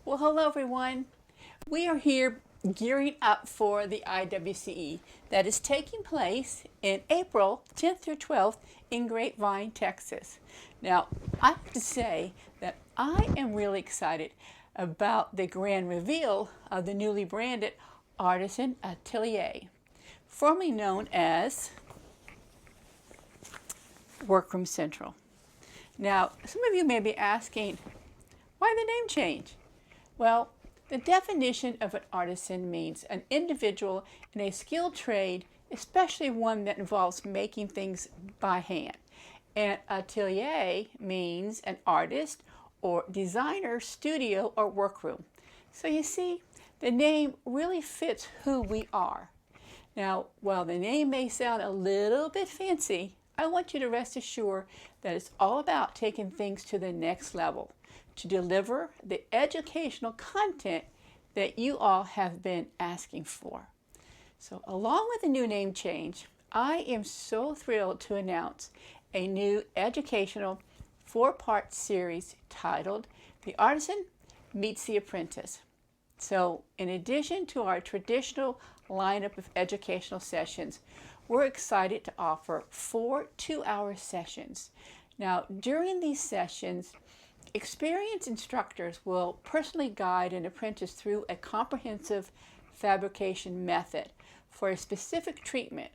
Well, hello everyone. We are here gearing up for the IWCE that is taking place in April 10th through 12th in Grapevine, Texas. Now, I have to say that I am really excited about the grand reveal of the newly branded Artisan Atelier, formerly known as Workroom Central. Now, some of you may be asking, why the name change? Well, the definition of an artisan means an individual in a skilled trade, especially one that involves making things by hand. And atelier means an artist or designer studio or workroom. So you see, the name really fits who we are. Now, while the name may sound a little bit fancy, I want you to rest assured that it's all about taking things to the next level, to deliver the educational content that you all have been asking for. So along with the new name change, I am so thrilled to announce a new educational four-part series titled The Artisan Meets the Apprentice. So in addition to our traditional lineup of educational sessions, we're excited to offer 4 two-hour sessions. Now, during these sessions, experienced instructors will personally guide an apprentice through a comprehensive fabrication method for a specific treatment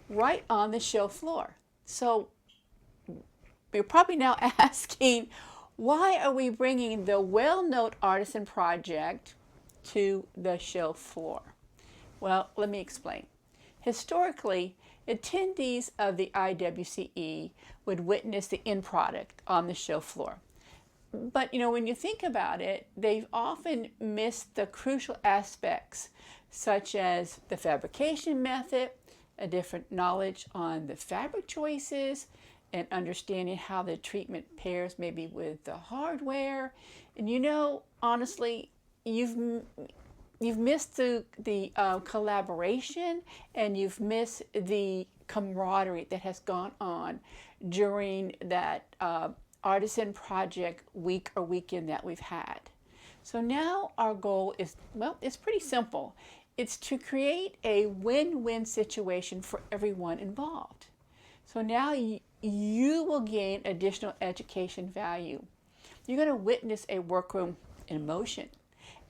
right on the show floor. So you're probably now asking, why are we bringing the well-known artisan project to the show floor? Well, let me explain. Historically, attendees of the IWCE would witness the end product on the show floor. But when you think about it, they've often missed the crucial aspects such as the fabrication method, a different knowledge on the fabric choices, and understanding how the treatment pairs maybe with the hardware. And honestly, you've missed the collaboration, and you've missed the camaraderie that has gone on during that artisan project week or weekend that we've had. So now our goal is, well, it's pretty simple. It's to create a win-win situation for everyone involved. So now you will gain additional education value. You're going to witness a workroom in motion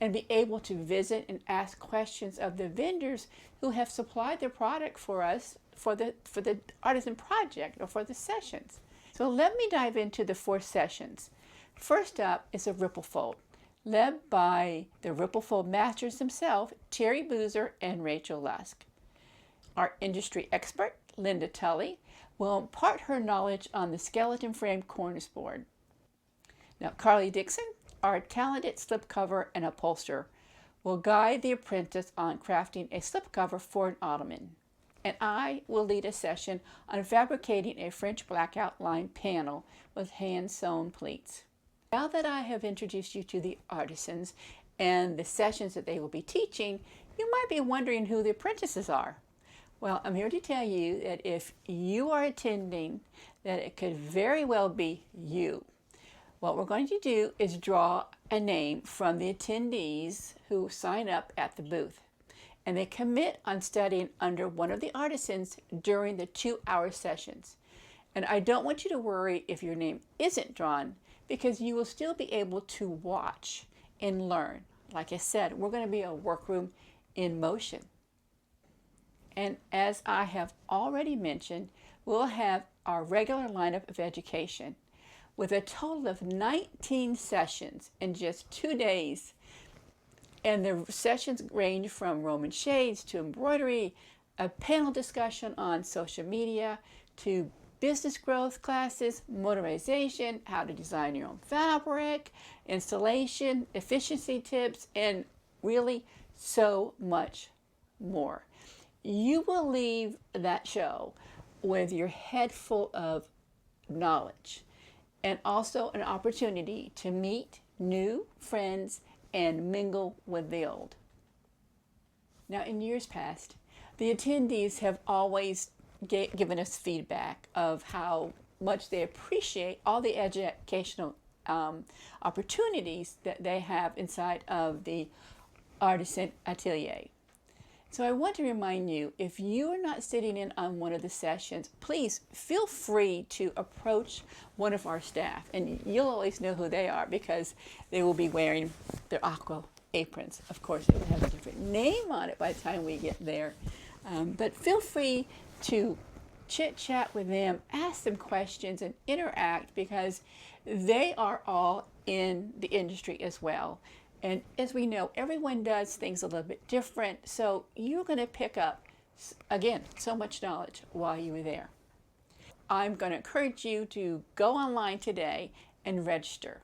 and be able to visit and ask questions of the vendors who have supplied their product for us for the artisan project or for the sessions. So let me dive into the 4 sessions. First up is a ripple fold, led by the ripple fold masters themselves, Terry Boozer and Rachel Lusk. Our industry expert, Linda Tully, will impart her knowledge on the skeleton frame cornice board. Now, Carly Dixon, our talented slipcover and upholsterer, will guide the apprentice on crafting a slipcover for an ottoman. And I will lead a session on fabricating a French blackout line panel with hand-sewn pleats. Now that I have introduced you to the artisans and the sessions that they will be teaching, you might be wondering who the apprentices are. Well, I'm here to tell you that if you are attending, that it could very well be you. What we're going to do is draw a name from the attendees who sign up at the booth, and they commit on studying under one of the artisans during the 2-hour sessions. And I don't want you to worry if your name isn't drawn, because you will still be able to watch and learn. Like I said, we're going to be a workroom in motion. And as I have already mentioned, we'll have our regular lineup of education with a total of 19 sessions in just 2 days. And the sessions range from Roman shades to embroidery, a panel discussion on social media, to business growth classes, motorization, how to design your own fabric, installation, efficiency tips, and really so much more. You will leave that show with your head full of knowledge and also an opportunity to meet new friends and mingle with the old. Now, in years past, the attendees have always given us feedback of how much they appreciate all the educational opportunities that they have inside of the Artisan Atelier. So I want to remind you, if you are not sitting in on one of the sessions, please feel free to approach one of our staff, and you'll always know who they are because they will be wearing their aqua aprons. Of course, it will have a different name on it by the time we get there. But feel free to chit chat with them, ask them questions, and interact because they are all in the industry as well. And as we know, everyone does things a little bit different, so you're going to pick up, again, so much knowledge while you were there. I'm going to encourage you to go online today and register.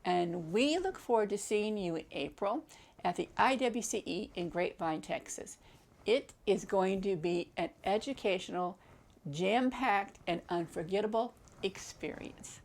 And we look forward to seeing you in April at the IWCE in Grapevine, Texas. It is going to be an educational, jam-packed, and unforgettable experience.